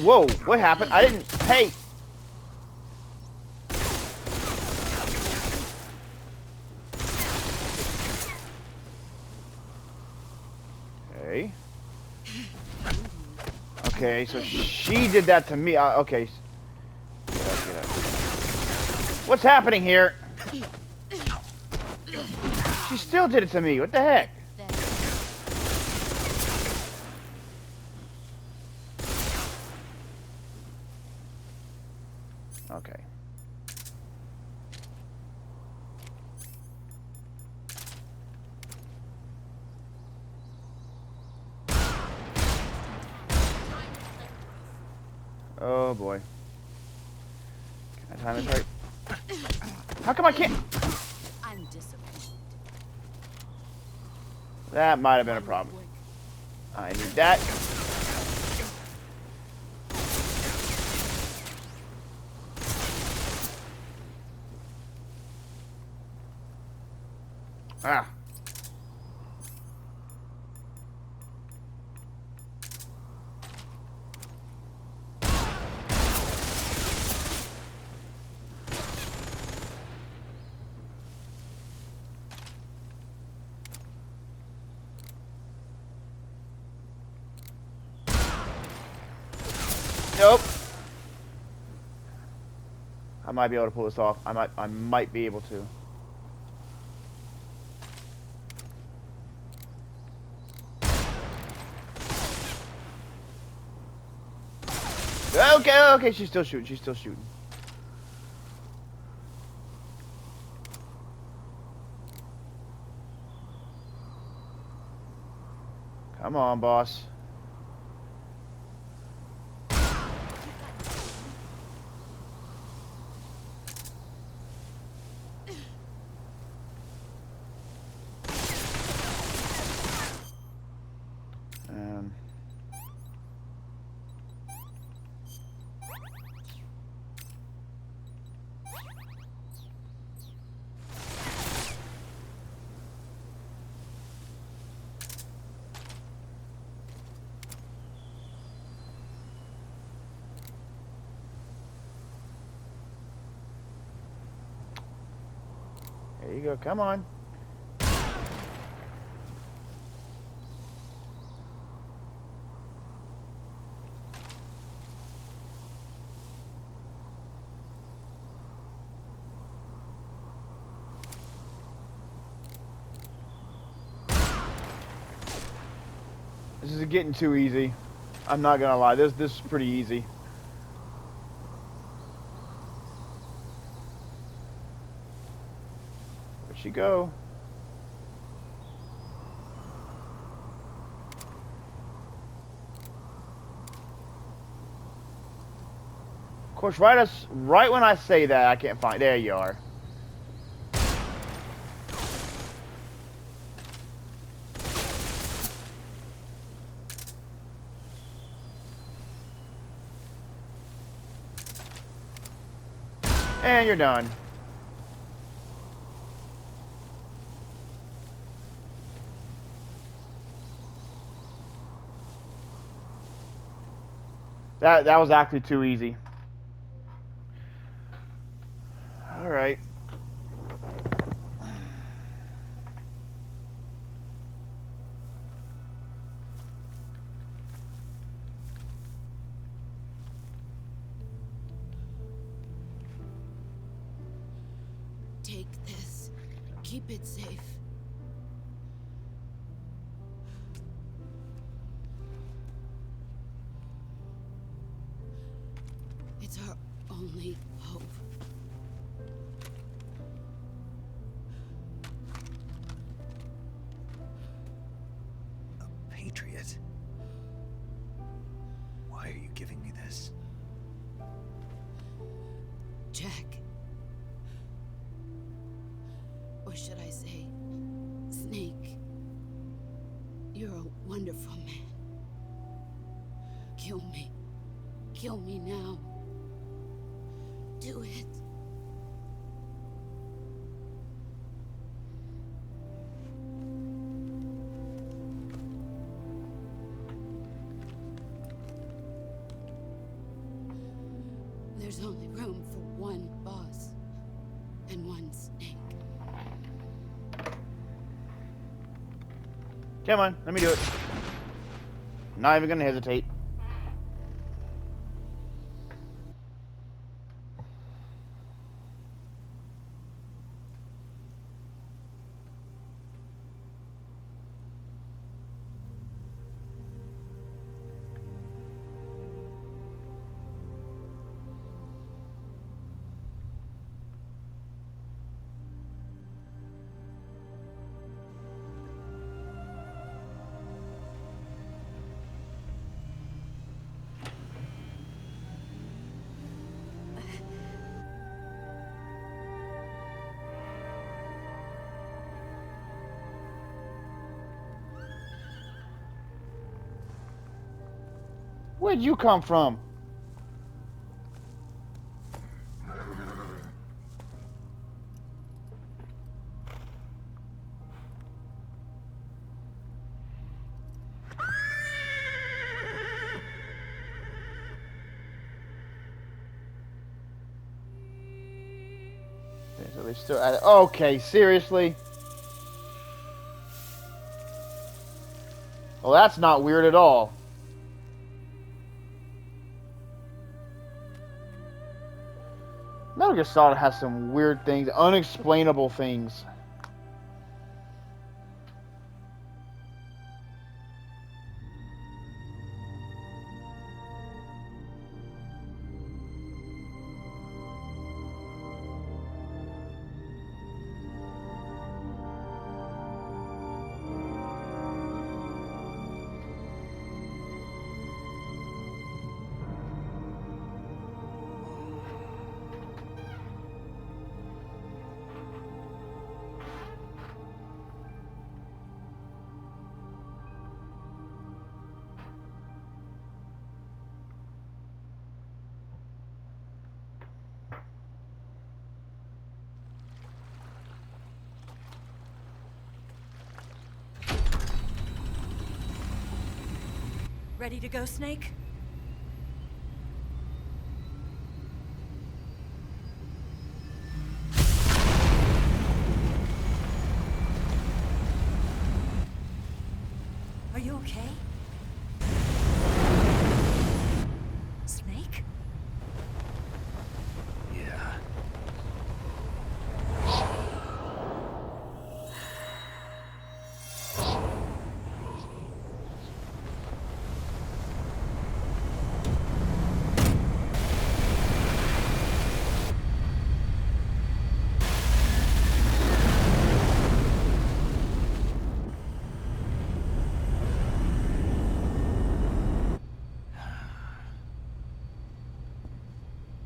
whoa, what happened? I didn't, hey! Okay. Okay, so she did that to me. Okay. Get up, get up. What's happening here? She still did it to me. What the heck? Okay. Oh boy. Can I time this right? How come I can't? I'm disappointed. That might have been a problem. I need that. Ah. Nope. I might be able to pull this off. I might be able to. Okay, okay, she's still shooting. She's still shooting. Come on, boss. There you go. Come on. This is getting too easy. I'm not gonna lie. This is pretty easy. Where'd she go? Of course, right when I say that, I can't find. There you are. And you're done. That was actually too easy. All right. Take this. Keep it safe. It's our only hope. A patriot? Why are you giving me this? Jack. Or should I say, Snake? You're a wonderful man. Kill me. Kill me now. Do it. There's only room for one boss and one snake. Come on, let me do it. Not even gonna hesitate. Where'd you come from? Okay, so they still at it. Okay, seriously? Well, that's not weird at all. Metal Gear Solid has some weird things, unexplainable things. Ready to go, Snake? Are you okay? Snake? Yeah.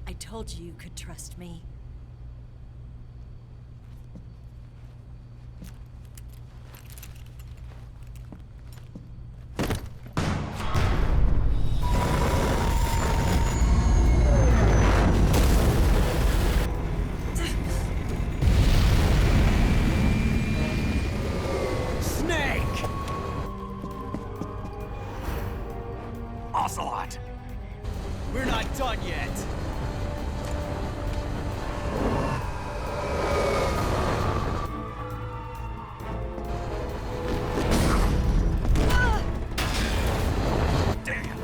I told you you could trust me. Snake! Ocelot! We're not done yet! Damn!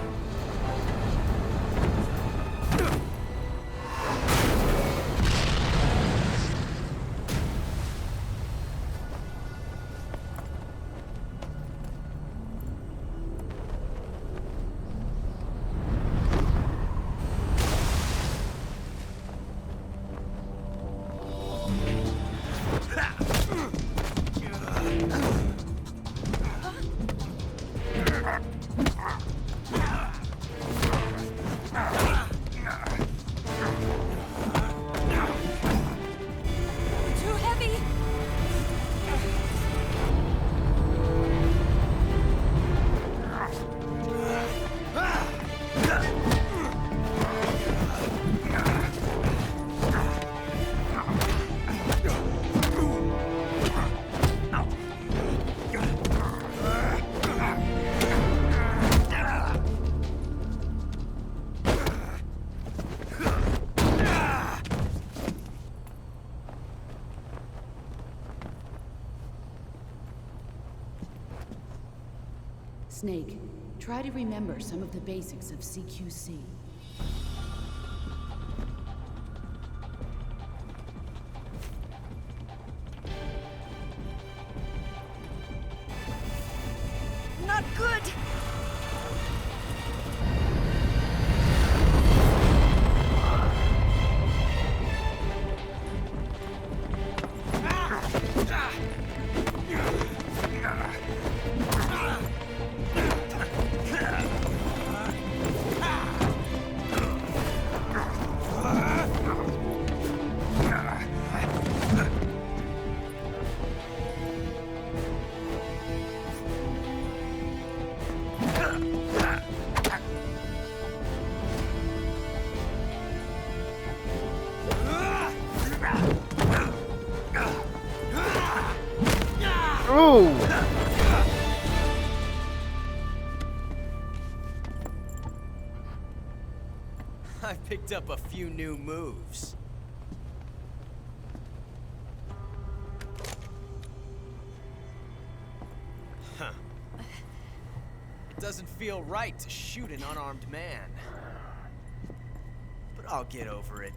Snake, try to remember some of the basics of CQC. Not good! Ooh! I picked up a few new moves. Huh. It doesn't feel right to shoot an unarmed man. But I'll get over it.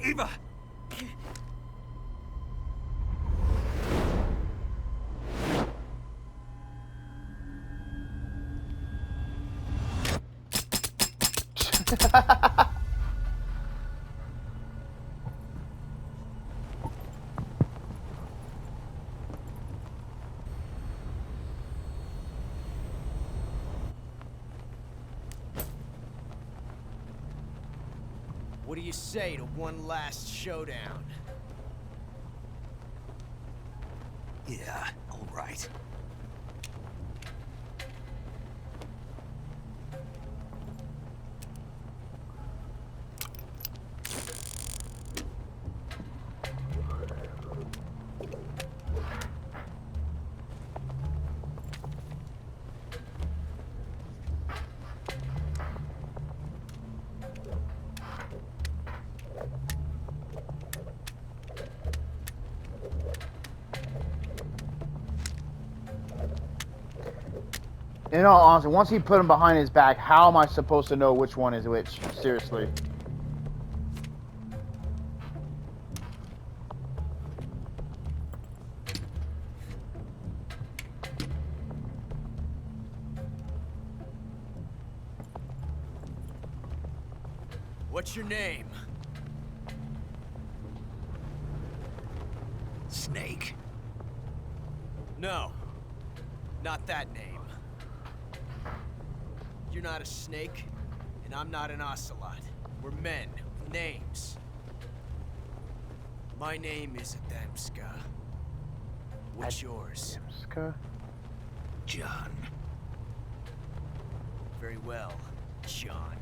Eva! What do you say to one last showdown? Yeah, all right. In all honesty, once he put him behind his back, how am I supposed to know which one is which? Seriously. What's your name? Snake. No. Not that name. You're not a snake, and I'm not an ocelot. We're men with names. My name is Adamska. What's yours? Ska? John. Very well, John.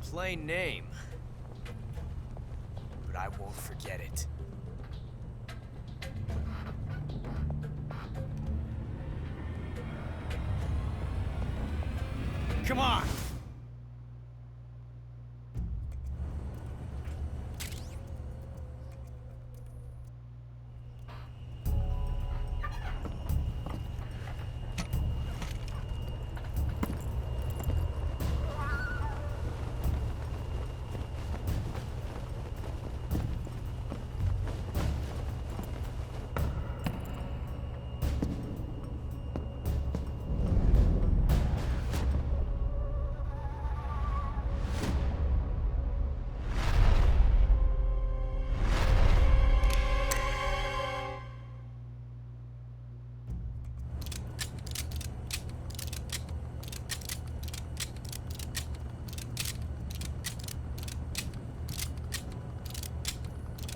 Plain name. But I won't forget it. Come on!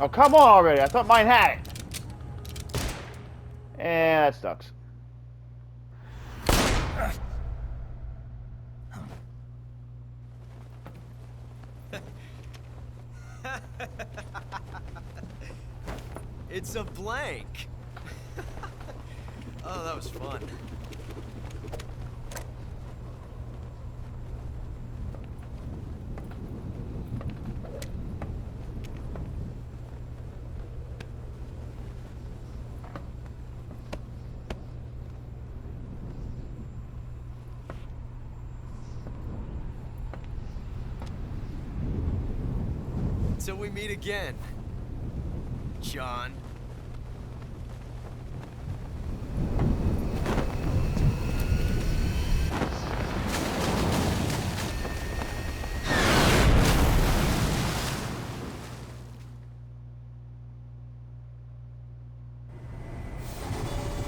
Oh, come on already. I thought mine had it. And that sucks. It's a blank. Oh, that was fun. Until we meet again, John.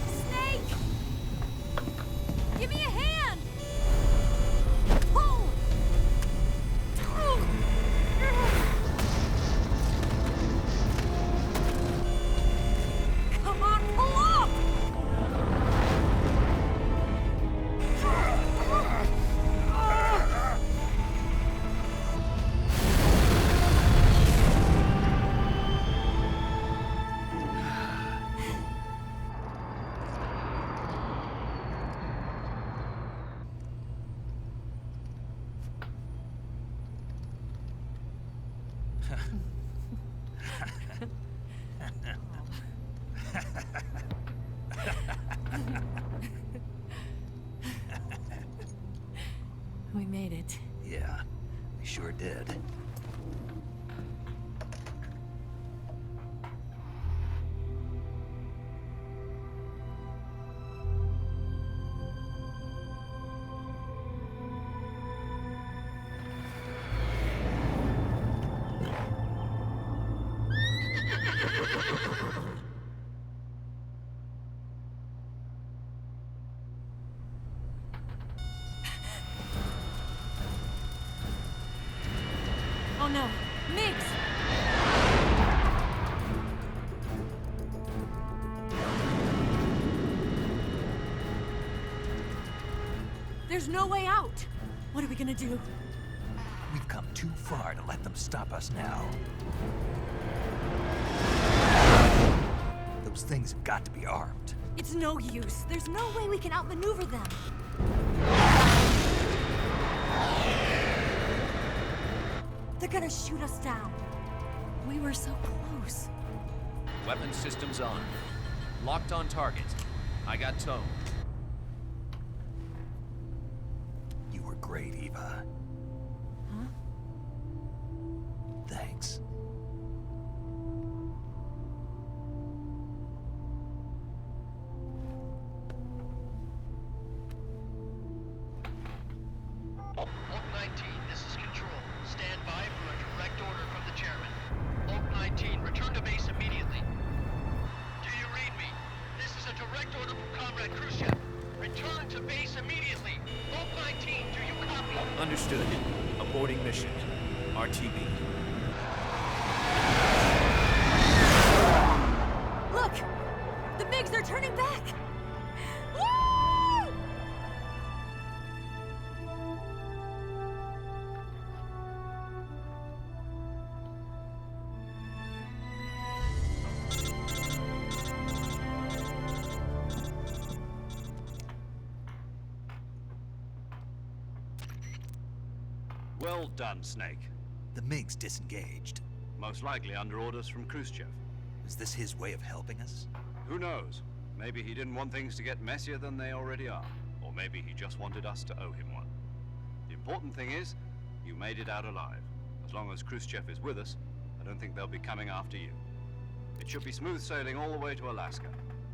Snake! Give me a hand! Pull! Come on, pull up! We made it. Yeah, we sure did. Oh no, Miggs! There's no way out! What are we gonna do? We've come too far to let them stop us now. Those things have got to be armed. It's no use. There's no way we can outmaneuver them. They're gonna shoot us down. We were so close. Weapon systems on. Locked on target. I got tone. You were great, Eva. Huh? Thanks. Oak 19, this is Control. Stand by for a direct order from the chairman. Oak 19, return to base immediately. Do you read me? This is a direct order from Comrade Khrushchev. Return to base immediately. Oak 19, do you copy? Understood. Aborting mission. RTB. Look! The MiGs are turning back! Woo! Well done, Snake. The MiGs disengaged. Most likely under orders from Khrushchev. Is this his way of helping us? Who knows? Maybe he didn't want things to get messier than they already are. Or maybe he just wanted us to owe him one. The important thing is, you made it out alive. As long as Khrushchev is with us, I don't think they'll be coming after you. It should be smooth sailing all the way to Alaska.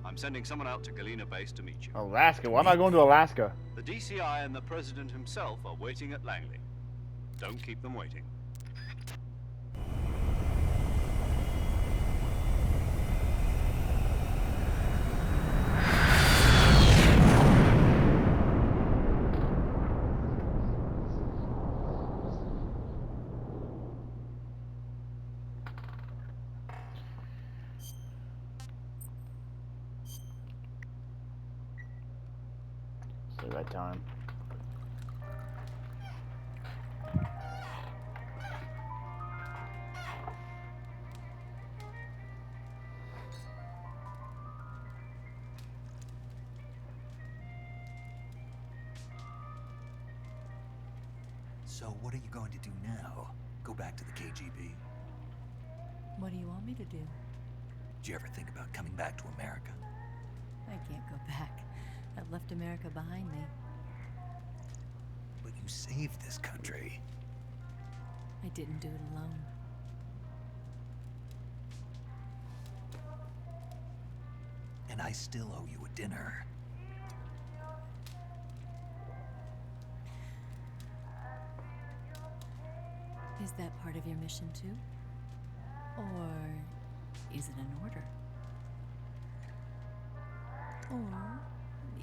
I'm sending someone out to Galena Base to meet you. Alaska? Why am I going to Alaska? The DCI and the President himself are waiting at Langley. Don't keep them waiting. Say that time. So what are you going to do now? Go back to the KGB? What do you want me to do? Did you ever think about coming back to America? I can't go back. I've left America behind me. But you saved this country. I didn't do it alone. I still owe you a dinner. Is that part of your mission too? Or is it an order? Or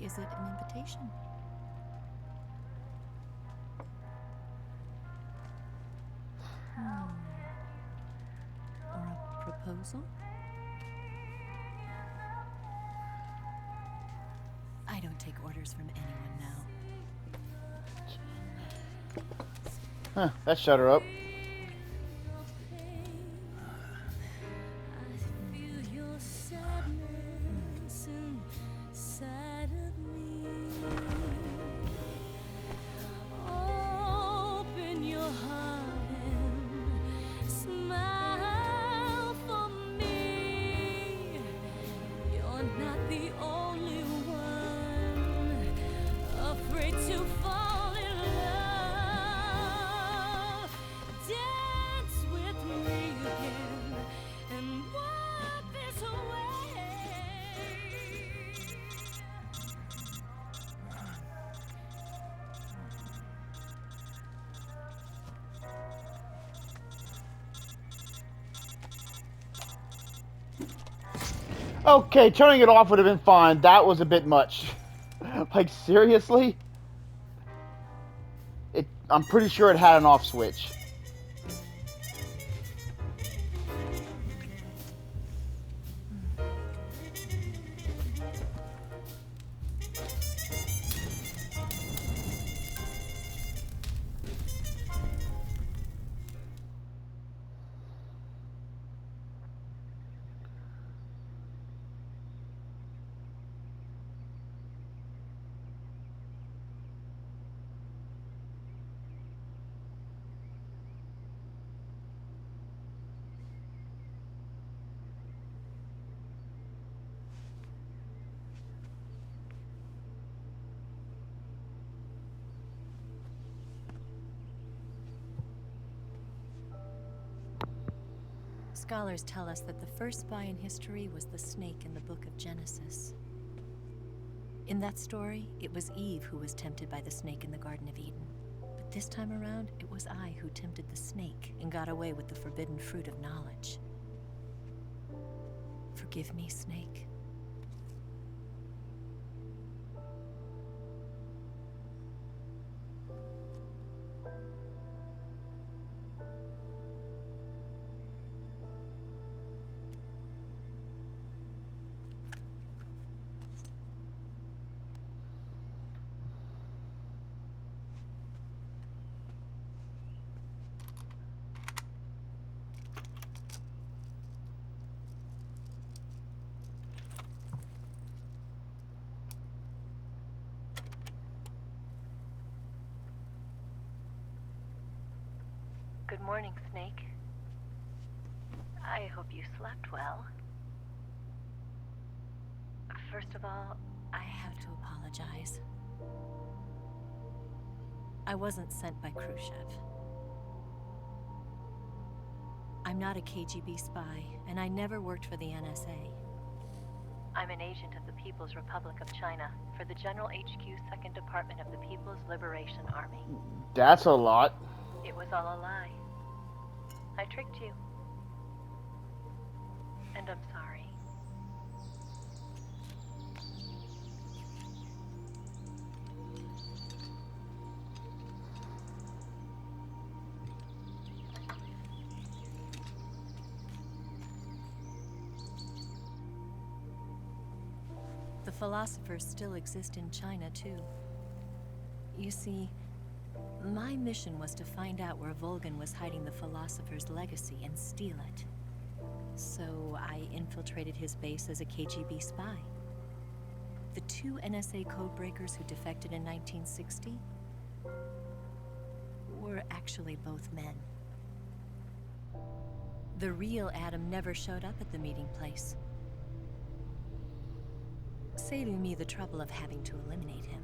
is it an invitation? Or a proposal? I don't take orders from anyone now. Huh, that shut her up. Okay, turning it off would have been fine. That was a bit much. Like, seriously? I'm pretty sure it had an off switch. Scholars tell us that the first spy in history was the snake in the book of Genesis. In that story, it was Eve who was tempted by the snake in the Garden of Eden. But this time around, it was I who tempted the snake and got away with the forbidden fruit of knowledge. Forgive me, snake. Good morning, Snake. I hope you slept well. First of all, I have to apologize. I wasn't sent by Khrushchev. I'm not a KGB spy, and I never worked for the NSA. I'm an agent of the People's Republic of China for the General HQ 2nd Department of the People's Liberation Army. That's a lot. It was all a lie. I tricked you. And I'm sorry. The philosophers still exist in China, too. You see, my mission was to find out where Volgan was hiding the philosopher's legacy and steal it. So I infiltrated his base as a KGB spy. The two NSA codebreakers who defected in 1960 were actually both men. The real Adam never showed up at the meeting place, saving me the trouble of having to eliminate him.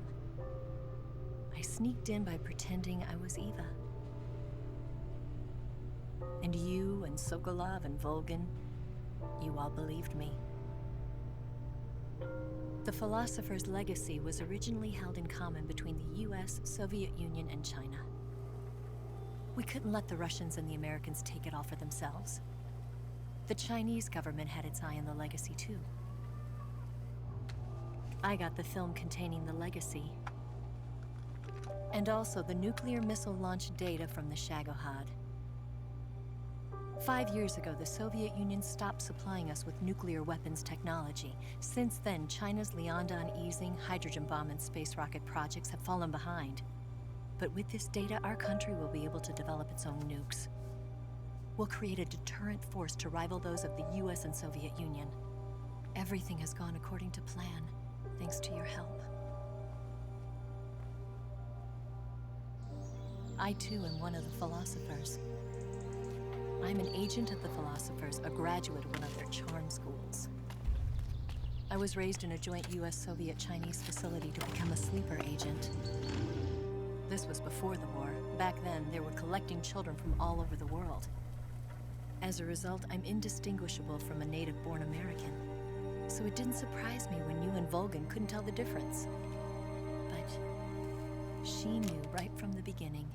I sneaked in by pretending I was Eva. And you and Sokolov and Volgan, you all believed me. The philosopher's legacy was originally held in common between the US, Soviet Union, and China. We couldn't let the Russians and the Americans take it all for themselves. The Chinese government had its eye on the legacy too. I got the film containing the legacy, and also the nuclear missile launch data from the Shagohod. 5 years ago, the Soviet Union stopped supplying us with nuclear weapons technology. Since then, China's Liaodong easing, hydrogen bomb, and space rocket projects have fallen behind. But with this data, our country will be able to develop its own nukes. We'll create a deterrent force to rival those of the US and Soviet Union. Everything has gone according to plan, thanks to your help. I too am one of the philosophers. I'm an agent of the philosophers, a graduate of one of their charm schools. I was raised in a joint US-Soviet-Chinese facility to become a sleeper agent. This was before the war. Back then, they were collecting children from all over the world. As a result, I'm indistinguishable from a native-born American. So it didn't surprise me when you and Volgan couldn't tell the difference. But she knew right from the beginning.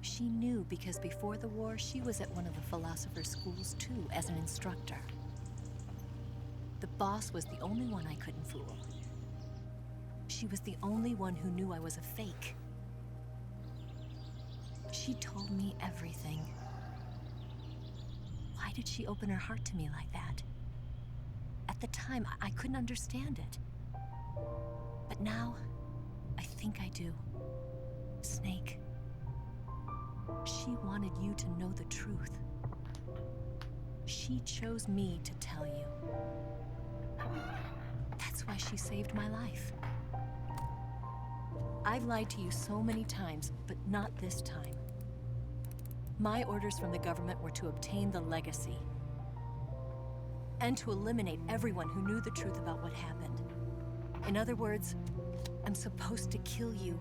She knew because before the war, she was at one of the philosopher's schools too, as an instructor. The boss was the only one I couldn't fool. She was the only one who knew I was a fake. She told me everything. Why did she open her heart to me like that? At the time, I couldn't understand it. But now, I think I do. Snake. She wanted you to know the truth. She chose me to tell you. That's why she saved my life. I've lied to you so many times, but not this time. My orders from the government were to obtain the legacy and to eliminate everyone who knew the truth about what happened. In other words, I'm supposed to kill you.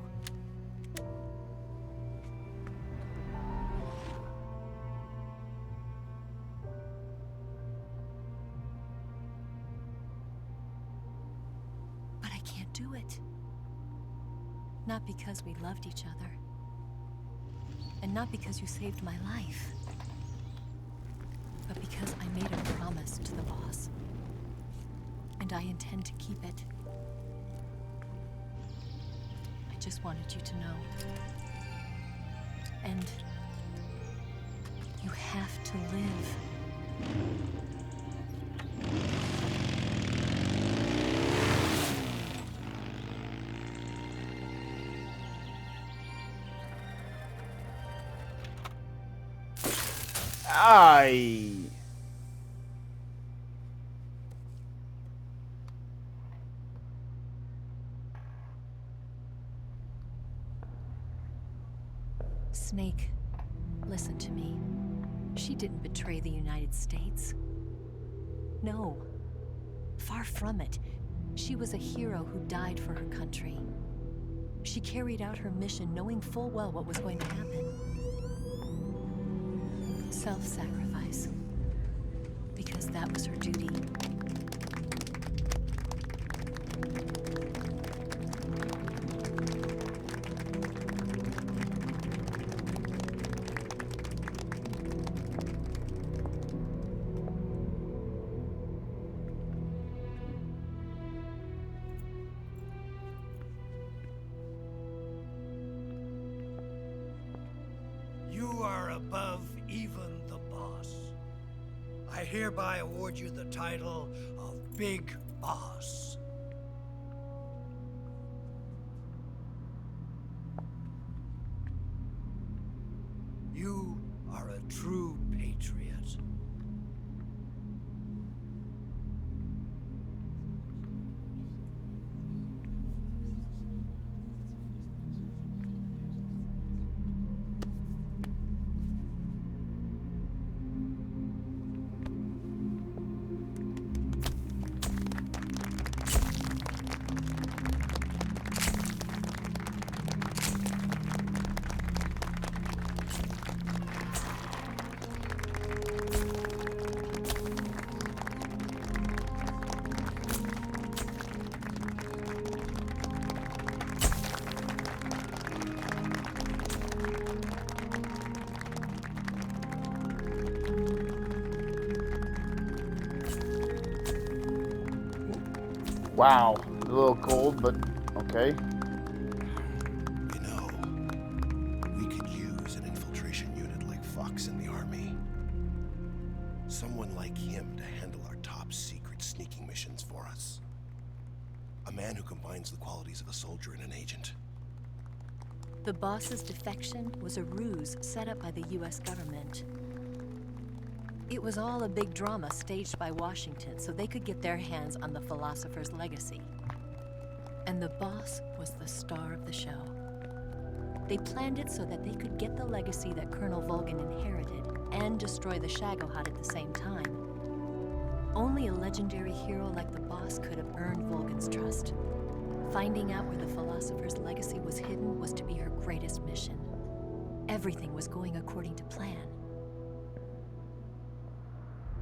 But I can't do it. Not because we loved each other. And not because you saved my life. But because I made a promise to the boss. And I intend to keep it. I just wanted you to know. And you have to live. Aye. Snake, listen to me. She didn't betray the United States. No. Far from it. She was a hero who died for her country. She carried out her mission knowing full well what was going to happen. Self-sacrifice. Because that was her duty. You are above even the boss. I hereby award you the title of Big Boss. You are a true patriot. Wow, a little cold, but okay. You know, we could use an infiltration unit like Fox in the army. Someone like him to handle our top secret sneaking missions for us. A man who combines the qualities of a soldier and an agent. The boss's defection was a ruse set up by the US government. It was all a big drama staged by Washington so they could get their hands on the philosopher's legacy. And the boss was the star of the show. They planned it so that they could get the legacy that Colonel Volgin inherited and destroy the Shagohod at the same time. Only a legendary hero like the boss could have earned Volgin's trust. Finding out where the philosopher's legacy was hidden was to be her greatest mission. Everything was going according to plan.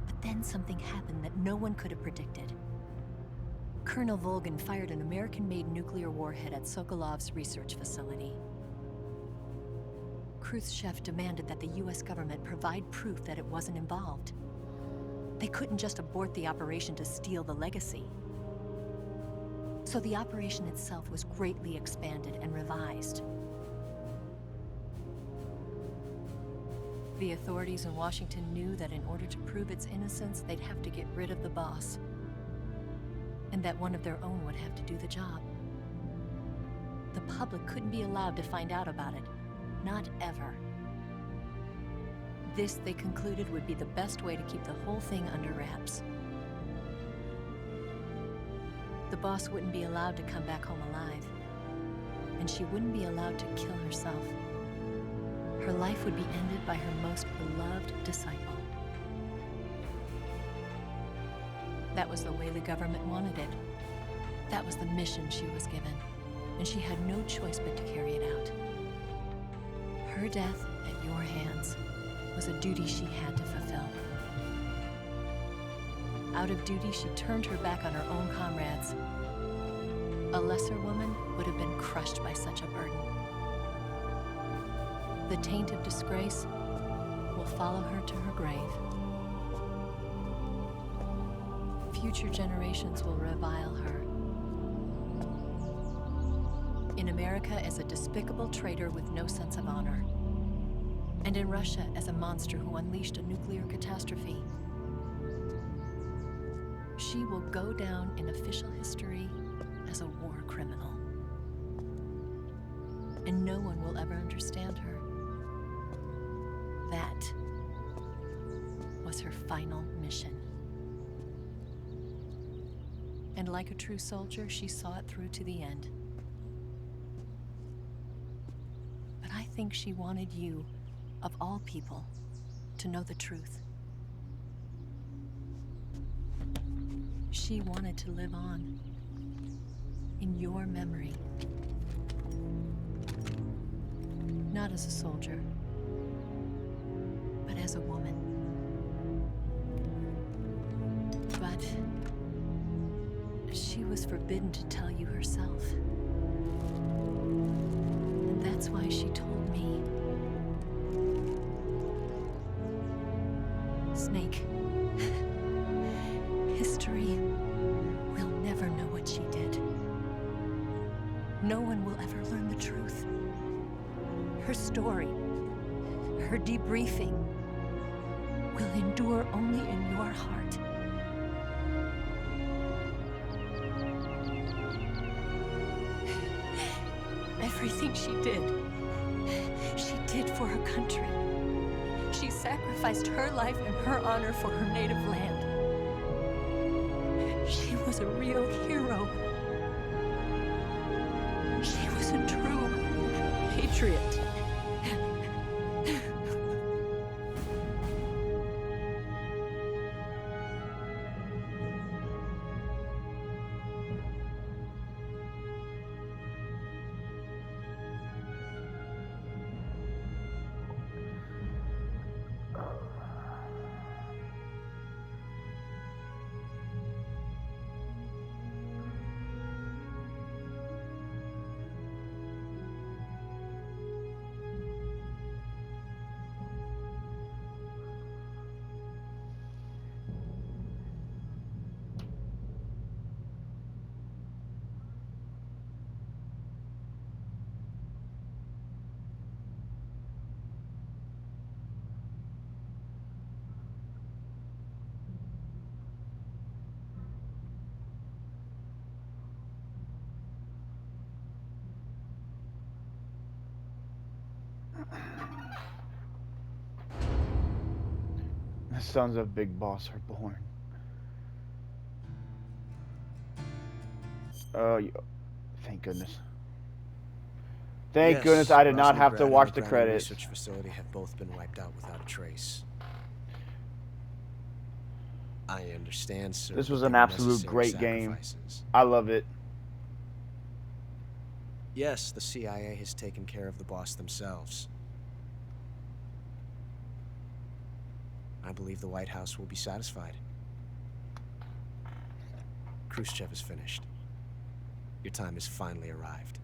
But then something happened that no one could have predicted. Colonel Volgin fired an American-made nuclear warhead at Sokolov's research facility. Khrushchev demanded that the US government provide proof that it wasn't involved. They couldn't just abort the operation to steal the legacy. So the operation itself was greatly expanded and revised. The authorities in Washington knew that in order to prove its innocence, they'd have to get rid of the boss, and that one of their own would have to do the job. The public couldn't be allowed to find out about it, not ever. This, they concluded, would be the best way to keep the whole thing under wraps. The boss wouldn't be allowed to come back home alive, and she wouldn't be allowed to kill herself. Her life would be ended by her most beloved disciple. That was the way the government wanted it. That was the mission she was given, and she had no choice but to carry it out. Her death at your hands was a duty she had to fulfill. Out of duty, she turned her back on her own comrades. A lesser woman would have been crushed by such a burden. The taint of disgrace will follow her to her grave. Future generations will revile her. In America as a despicable traitor with no sense of honor. And in Russia as a monster who unleashed a nuclear catastrophe. She will go down in official history as a war criminal. And no one will ever understand her. That was her final mission. And like a true soldier, she saw it through to the end. But I think she wanted you, of all people, to know the truth. She wanted to live on in your memory. Not as a soldier, but as a woman. But she was forbidden to tell you herself. And that's why she told me. Snake, history will never know what she did. No one will ever learn the truth. Her story, her debriefing, will endure only in your heart. Everything she did for her country. She sacrificed her life and her honor for her native land. She was a real hero. She was a true patriot. The sons of Big Boss are born. Thank goodness. Thank goodness I did not have to watch the credits. Research facility have both been wiped out without a trace. I understand, sir. This was an absolute great game. I love it. Yes, the CIA has taken care of the boss themselves. I believe the White House will be satisfied. Khrushchev is finished. Your time has finally arrived.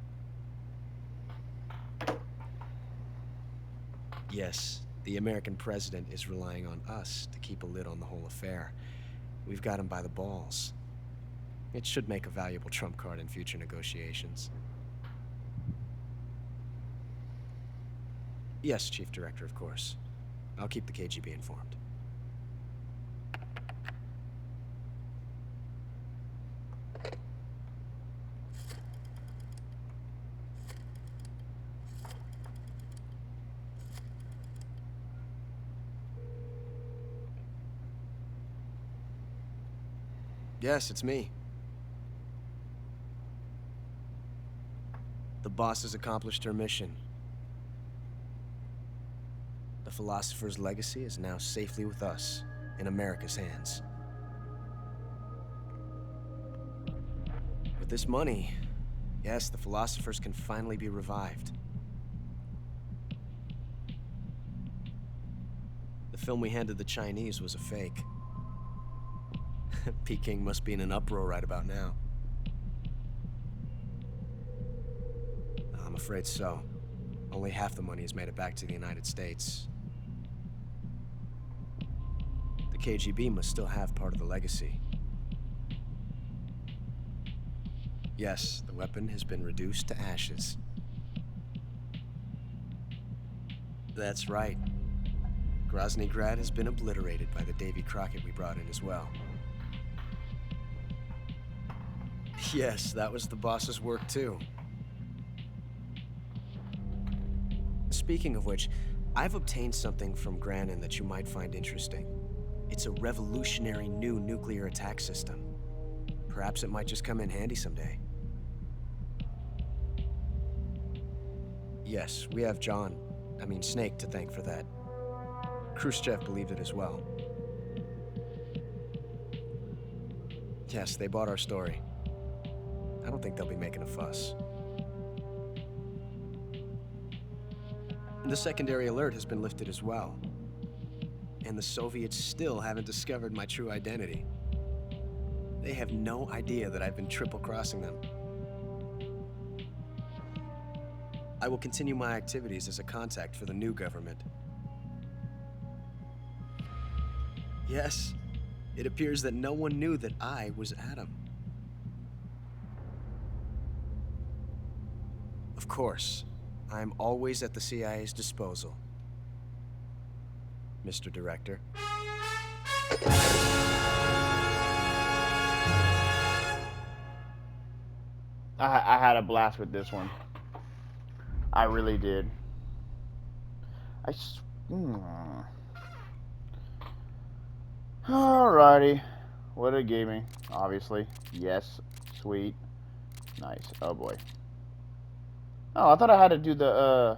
Yes, the American president is relying on us to keep a lid on the whole affair. We've got him by the balls. It should make a valuable trump card in future negotiations. Yes, Chief Director, of course. I'll keep the KGB informed. Yes, it's me. The boss has accomplished her mission. The philosopher's legacy is now safely with us, in America's hands. With this money, yes, the philosophers can finally be revived. The film we handed the Chinese was a fake. Peking must be in an uproar right about now. I'm afraid so. Only half the money has made it back to the United States. The KGB must still have part of the legacy. Yes, the weapon has been reduced to ashes. That's right. Grozny Grad has been obliterated by the Davy Crockett we brought in as well. Yes, that was the boss's work too. Speaking of which, I've obtained something from Granin that you might find interesting. It's a revolutionary new nuclear attack system. Perhaps it might just come in handy someday. Yes, we have Snake to thank for that. Khrushchev believed it as well. Yes, they bought our story. I don't think they'll be making a fuss. The secondary alert has been lifted as well. And the Soviets still haven't discovered my true identity. They have no idea that I've been triple-crossing them. I will continue my activities as a contact for the new government. Yes, it appears that no one knew that I was Adam. Of course, I'm always at the CIA's disposal, Mr. Director. I had a blast with this one. I really did. Alrighty. What it gave me, obviously. Yes. Sweet. Nice. Oh boy. Oh, I thought I had to do the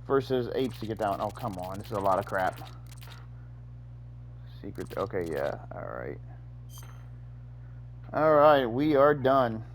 versus apes to get that one. Oh, come on. This is a lot of crap. Secret. Okay, yeah. Alright. Alright, we are done.